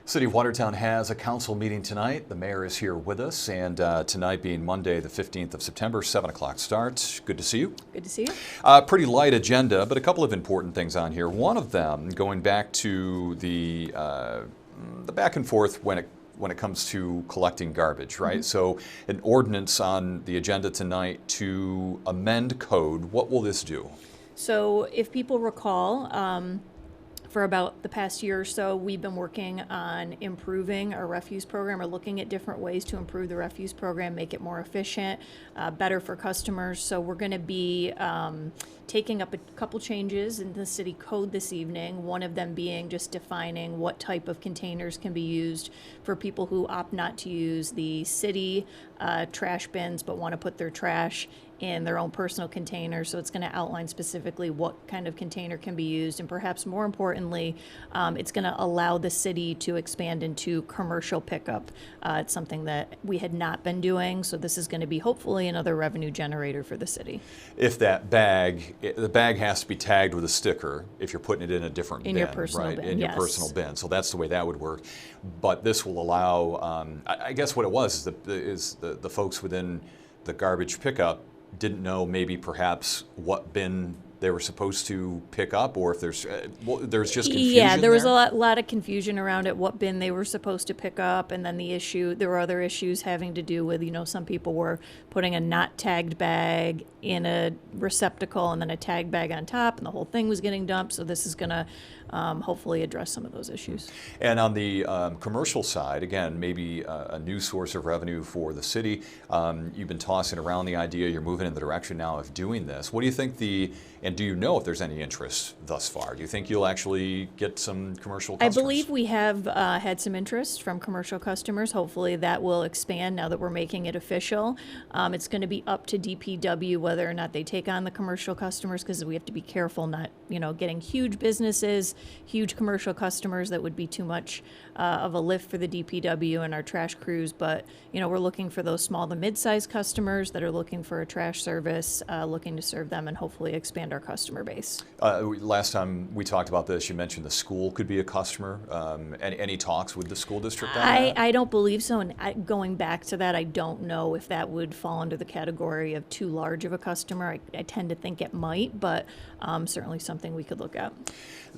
City of Watertown has a council meeting tonight. The mayor is here with us, and tonight being Monday, the 15th of September, 7 o'clock start. Good to see you. Good to see you. Pretty light agenda, but a couple of important things on here. One of them going back to the back and forth when it comes to collecting garbage, right? Mm-hmm. So an ordinance on the agenda tonight to amend code. What will this do? So if people recall, for about the past year or so, we've been working on improving our refuse program or looking at different ways to improve the refuse program, make it more efficient, better for customers. So we're going to be taking up a couple changes in the city code this evening, one of them being just defining what type of containers can be used for people who opt not to use the city trash bins but want to put their trash in their own personal container. So it's going to outline specifically what kind of container can be used, and perhaps more importantly, it's going to allow the city to expand into commercial pickup. It's something that we had not been doing, so this is going to be hopefully another revenue generator for the city. If that bag, the bag has to be tagged with a sticker if you're putting it in a different bin, your personal bin, in yes. your personal bin. So that's the way that would work. But this will allow, I guess what it was is the folks within the garbage pickup didn't know maybe perhaps what bin they were supposed to pick up, or if there's just confusion. Yeah, there was a lot of confusion around it, what bin they were supposed to pick up, and then there were other issues having to do with, some people were putting a not tagged bag in a receptacle and then a tagged bag on top, and the whole thing was getting dumped. So this is going to hopefully address some of those issues. And on the commercial side, again, maybe a new source of revenue for the city. You've been tossing around the idea, you're moving in the direction now of doing this. What do you think and do you know if there's any interest thus far? Do you think you'll actually get some commercial customers? I believe we have had some interest from commercial customers. Hopefully that will expand now that we're making it official. It's going to be up to DPW whether or not they take on the commercial customers, because we have to be careful not, getting huge businesses, huge commercial customers. That would be too much of a lift for the DPW and our trash crews. But, we're looking for those small to mid-sized customers that are looking for a trash service, looking to serve them and hopefully expand our customer base. Last time we talked about this, you mentioned the school could be a customer. Any talks with the school district on that? I don't believe so. And going back to that, I don't know if that would fall under the category of too large of a customer. I tend to think it might, but certainly something we could look at.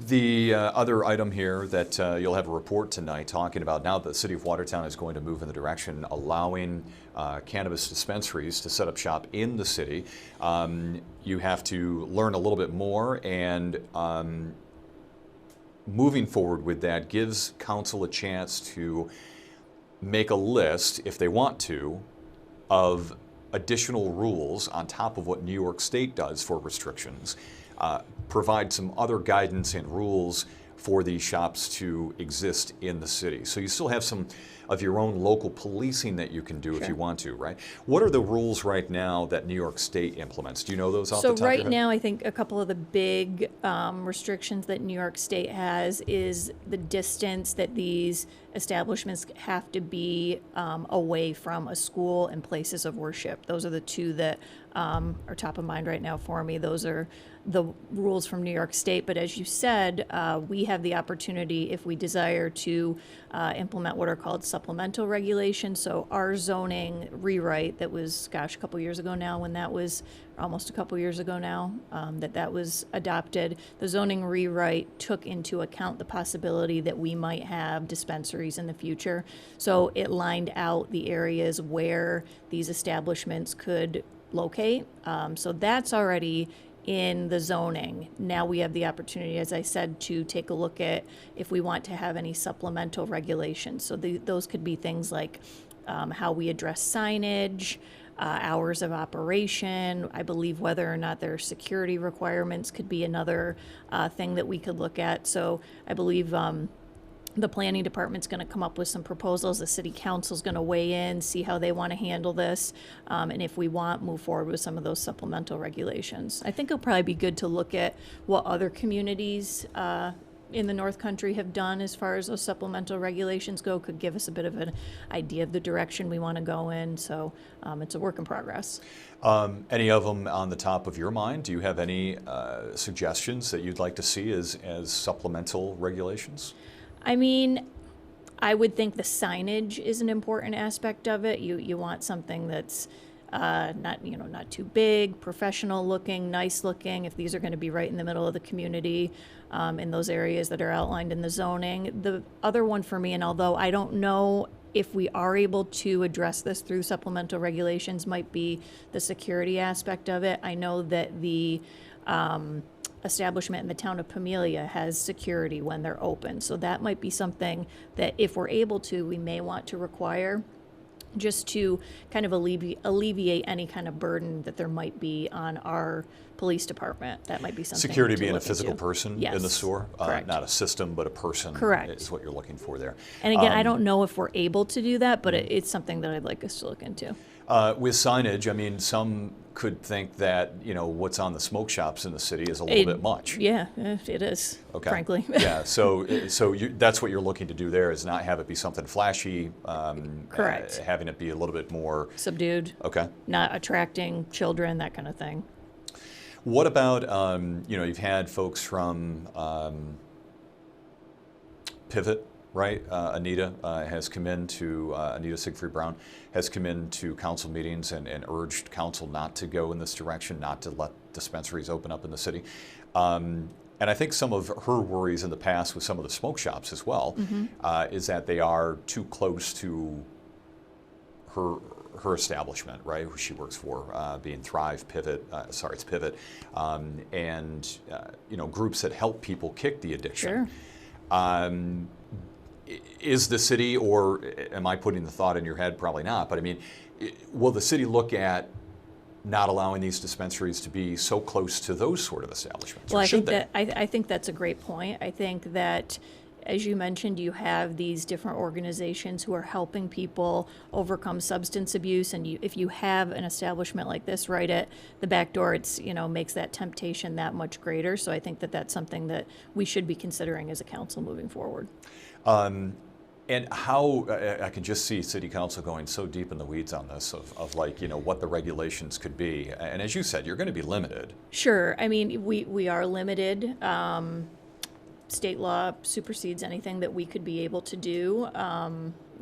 The other item here that you'll have a report tonight talking about, now that the City of Watertown is going to move in the direction allowing cannabis dispensaries to set up shop in the city. You have to learn a little bit more, and moving forward with that gives council a chance to make a list, if they want to, of additional rules on top of what New York State does for restrictions. Provide some other guidance and rules for these shops to exist in the city. So you still have some of your own local policing that you can do if you want to, right? What are the rules right now that New York State implements? Do you know those off the top of your head? So right now, I think a couple of the big restrictions that New York State has is the distance that these establishments have to be away from a school and places of worship. Those are the two that are top of mind right now for me. Those are the rules from New York State. But as you said, we have the opportunity, if we desire, to implement what are called supplemental regulations. So our zoning rewrite that was, a couple years ago now, when that was almost a couple years ago now, that was adopted. The zoning rewrite took into account the possibility that we might have dispensaries in the future. So it lined out the areas where these establishments could locate. So that's already in the zoning. Now we have the opportunity, as I said, to take a look at if we want to have any supplemental regulations. So those could be things like how we address signage, hours of operation. I believe whether or not there are security requirements could be another thing that we could look at. So I believe the planning department's going to come up with some proposals. The city council's going to weigh in, see how they want to handle this, and if we want, move forward with some of those supplemental regulations. I think it'll probably be good to look at what other communities in the North Country have done as far as those supplemental regulations go. Could give us a bit of an idea of the direction we want to go in. So it's a work in progress. Any of them on the top of your mind? Do you have any suggestions that you'd like to see as supplemental regulations? I mean, I would think the signage is an important aspect of it. You want something that's not too big, professional looking, nice looking, if these are going to be right in the middle of the community, in those areas that are outlined in the zoning. The other one for me, and although I don't know if we are able to address this through supplemental regulations, might be the security aspect of it. I know that the establishment in the town of Pamelia has security when they're open. So that might be something that if we're able to, we may want to require, just to kind of alleviate any kind of burden that there might be on our police department. That might be something. Security to being a look physical into. person Yes. in the store, Correct. not a system, but a person. Correct. Is what you're looking for there. And again, I don't know if we're able to do that, but it's something that I'd like us to look into. With signage, I mean, some could think that, what's on the smoke shops in the city is a little bit much. Yeah, it is, Okay. frankly. Yeah, so that's what you're looking to do there, is not have it be something flashy. Correct. Having it be a little bit more Subdued, okay. not attracting children, that kind of thing. What about you've had folks from Pivot, right? Anita has come in to Anita Siegfried Brown has come into council meetings and urged council not to go in this direction, not to let dispensaries open up in the city. And I think some of her worries in the past with some of the smoke shops as well is that they are too close to her establishment, right, who she works for, being Thrive, Pivot, it's Pivot, and groups that help people kick the addiction. Sure. Is the city, or am I putting the thought in your head? Probably not, but I mean, will the city look at not allowing these dispensaries to be so close to those sort of establishments? Well, or should they? I think that's a great point. I think that, as you mentioned, you have these different organizations who are helping people overcome substance abuse, and if you have an establishment like this right at the back door, it's makes that temptation that much greater. So I think that that's something that we should be considering as a council moving forward. And how, I can just see city council going so deep in the weeds on this of what the regulations could be. And as you said, you're going to be limited. Sure. I mean, we are limited. State law supersedes anything that we could be able to do.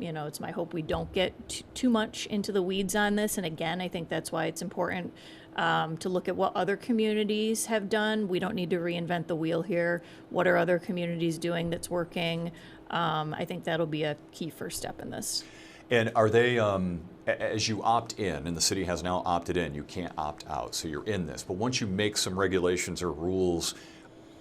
It's my hope we don't get too much into the weeds on this. And again, I think that's why it's important to look at what other communities have done. We don't need to reinvent the wheel here. What are other communities doing that's working? I think that'll be a key first step in this. And are they, as you opt in, and the city has now opted in, you can't opt out, so you're in this. But once you make some regulations or rules,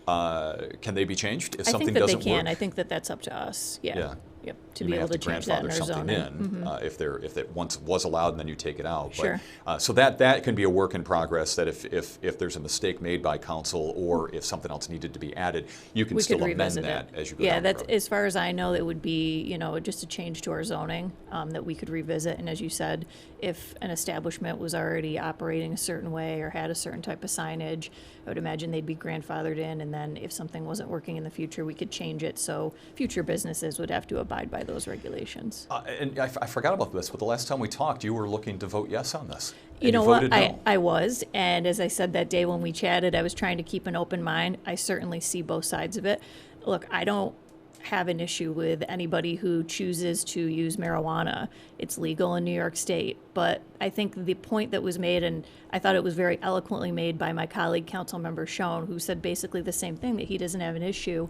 can they be changed if something doesn't work? I think that they can. I think that that's up to us. Yeah. Yep. To be able to change that in our zoning. If it once was allowed and then you take it out. Sure. But, so that can be a work in progress. That if there's a mistake made by council or if something else needed to be added, you can still amend that as you go down the road. As far as I know, it would be just a change to our zoning that we could revisit. And as you said, if an establishment was already operating a certain way or had a certain type of signage, I would imagine they'd be grandfathered in. And then if something wasn't working in the future, we could change it. So future businesses would have to abide by those regulations. And I forgot about this, but the last time we talked, you were looking to vote yes on this. You know what? I was. And as I said that day when we chatted, I was trying to keep an open mind. I certainly see both sides of it. Look, I don't have an issue with anybody who chooses to use marijuana. It's legal in New York State. But I think the point that was made, and I thought it was very eloquently made by my colleague, Councilmember Schoen, who said basically the same thing, that he doesn't have an issue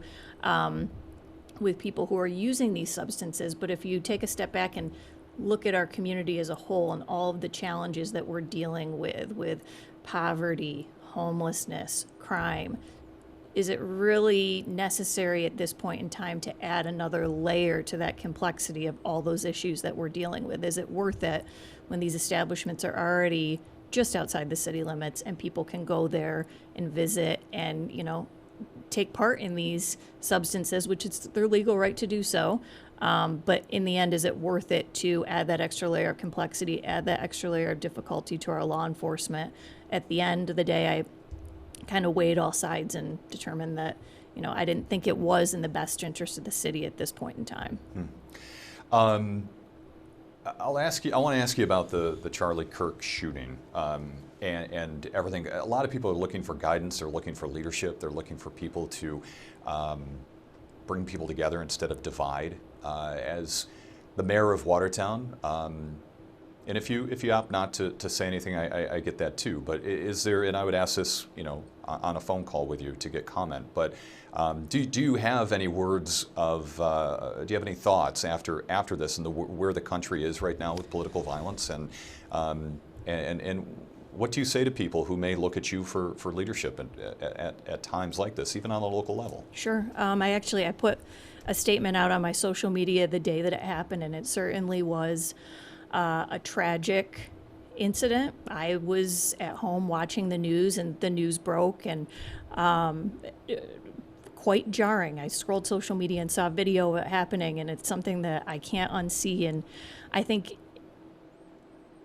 with people who are using these substances. But if you take a step back and look at our community as a whole and all of the challenges that we're dealing with poverty, homelessness, crime, is it really necessary at this point in time to add another layer to that complexity of all those issues that we're dealing with? Is it worth it when these establishments are already just outside the city limits and people can go there and visit and, take part in these substances, which it's their legal right to do so. But in the end, is it worth it to add that extra layer of complexity, add that extra layer of difficulty to our law enforcement? At the end of the day, I kind of weighed all sides and determined that, I didn't think it was in the best interest of the city at this point in time. I want to ask you about the Charlie Kirk shooting and everything. A lot of people are looking for guidance. They're looking for leadership. They're looking for people to bring people together instead of divide. as the mayor of Watertown. And if you opt not to say anything, I get that too. But is there, and I would ask this, on a phone call with you to get comment. But do you have any words of, do you have any thoughts after this and where the country is right now with political violence, and what do you say to people who may look at you for leadership at times like this, even on a local level? Sure. I put a statement out on my social media the day that it happened, and it certainly was a tragic incident. I was at home watching the news, and the news broke, and quite jarring. I scrolled social media and saw a video of it happening, and it's something that I can't unsee. And I think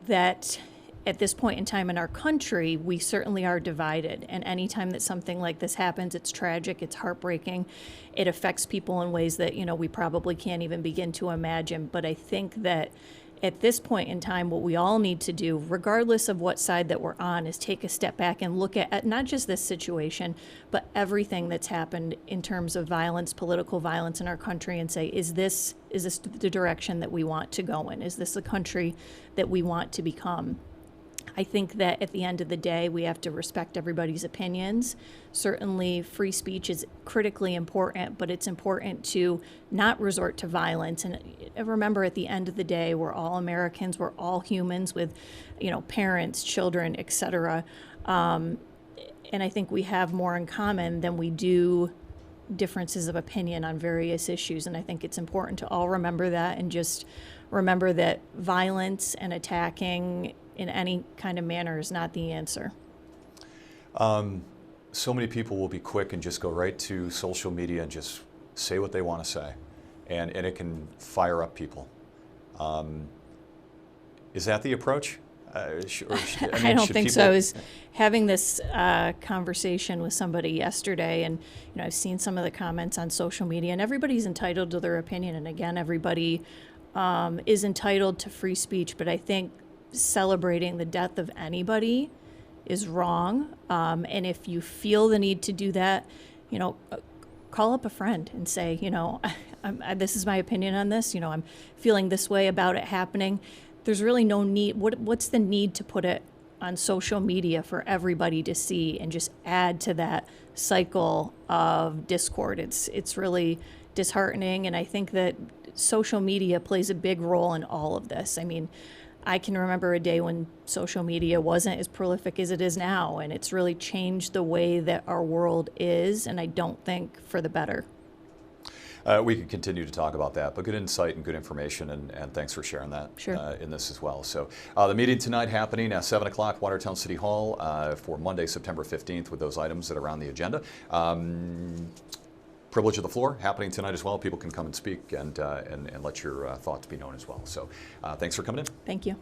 that at this point in time in our country, we certainly are divided. And anytime that something like this happens, it's tragic, it's heartbreaking. It affects people in ways that, we probably can't even begin to imagine. But I think that at this point in time, what we all need to do, regardless of what side that we're on, is take a step back and look at not just this situation, but everything that's happened in terms of violence, political violence in our country, and say, is this the direction that we want to go in? Is this the country that we want to become? I think that at the end of the day, we have to respect everybody's opinions. Certainly, free speech is critically important, but it's important to not resort to violence. And remember, at the end of the day, we're all Americans, we're all humans with, parents, children, etc. And I think we have more in common than we do differences of opinion on various issues. And I think it's important to all remember that, and just remember that violence and attacking in any kind of manner is not the answer. So many people will be quick and just go right to social media and just say what they want to say, and it can fire up people. Is that the approach? I don't think so. I was having this conversation with somebody yesterday, and I've seen some of the comments on social media, and everybody's entitled to their opinion. And again, everybody is entitled to free speech, but I think celebrating the death of anybody is wrong. And if you feel the need to do that, call up a friend and say, this is my opinion on this. I'm feeling this way about it happening. There's really no need. What's the need to put it on social media for everybody to see and just add to that cycle of discord? It's really disheartening. And I think that social media plays a big role in all of this. I mean, I can remember a day when social media wasn't as prolific as it is now, and it's really changed the way that our world is, and I don't think for the better. We could continue to talk about that, but good insight and good information, and thanks for sharing that in this as well. So the meeting tonight happening at 7 o'clock, Watertown City Hall, for Monday, September 15th, with those items that are on the agenda. Privilege of the floor happening tonight as well. People can come and speak and let your thoughts be known as well. So thanks for coming in. Thank you.